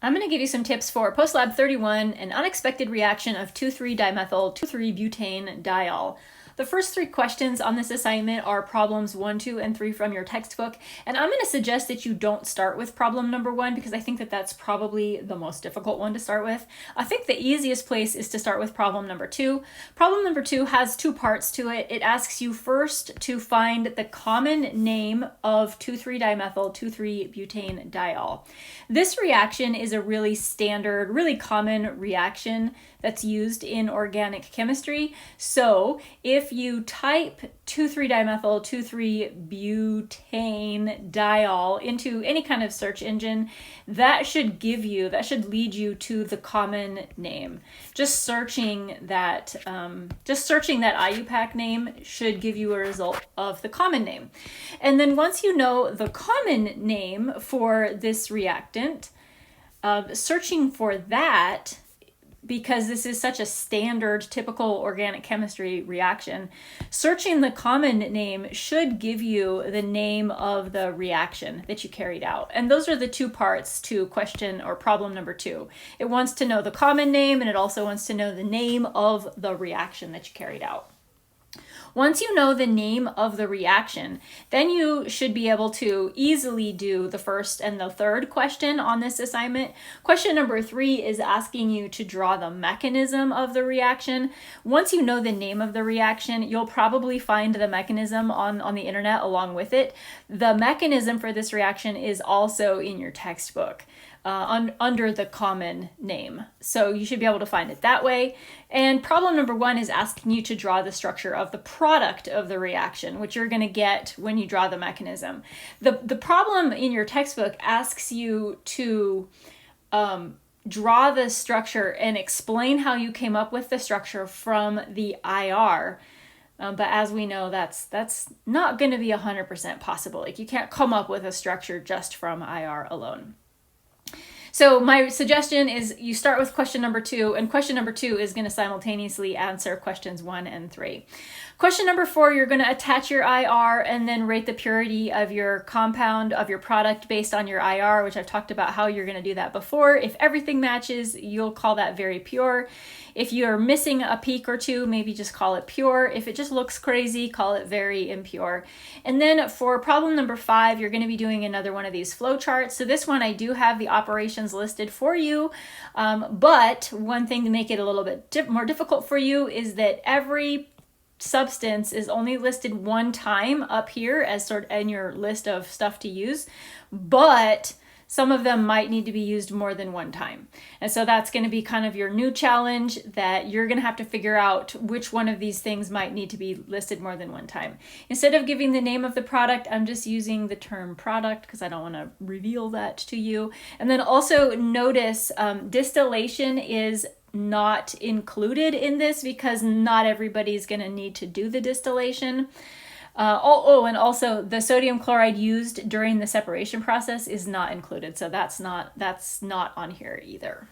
I'm going to give you some tips for Post-Lab 31, an unexpected reaction of 2,3-dimethyl 2,3-butane diol. The first three questions on this assignment are problems 1, 2, and 3 from your textbook, and I'm going to suggest that you don't start with problem number 1 because I think that that's probably the most difficult one to start with. I think the easiest place is to start with problem number 2. Problem number 2 has two parts to it. It asks you first to find the common name of 2,3-dimethyl 2,3-butane diol. This reaction is a really standard, really common reaction that's used in organic chemistry. So if you type 2,3-dimethyl 2,3-butane diol into any kind of search engine, that should lead you to the common name. Just searching that IUPAC name should give you a result of the common name. And then once you know the common name for this reactant, searching for that, because this is such a standard, typical organic chemistry reaction, searching the common name should give you the name of the reaction that you carried out. And those are the two parts to question or problem number 2. It wants to know the common name, and it also wants to know the name of the reaction that you carried out. Once you know the name of the reaction, then you should be able to easily do the first and the third question on this assignment. Question number 3 is asking you to draw the mechanism of the reaction. Once you know the name of the reaction, you'll probably find the mechanism on the internet along with it. The mechanism for this reaction is also in your textbook. Under the common name. So you should be able to find it that way. And problem number 1 is asking you to draw the structure of the product of the reaction, which you're going to get when you draw the mechanism. The problem in your textbook asks you to draw the structure and explain how you came up with the structure from the IR. But as we know, that's not going to be 100% possible. Like, you can't come up with a structure just from IR alone. So my suggestion is you start with question number 2, and question number 2 is going to simultaneously answer questions 1 and 3. Question number 4, you're going to attach your IR and then rate the purity of your compound, of your product based on your IR, which I've talked about how you're going to do that before. If everything matches, you'll call that very pure. If you're missing a peak or two, maybe just call it pure. If it just looks crazy, call it very impure. And then for problem number 5, you're going to be doing another one of these flow charts. So this one, I do have the operations listed for you, but one thing to make it a little bit more difficult for you is that every substance is only listed one time up here as sort of in your list of stuff to use, but some of them might need to be used more than one time. And so that's going to be kind of your new challenge, that you're going to have to figure out which one of these things might need to be listed more than one time. Instead of giving the name of the product, I'm just using the term product because I don't want to reveal that to you. And then also notice distillation is not included in this because not everybody's going to need to do the distillation. And also the sodium chloride used during the separation process is not included, so that's not on here either.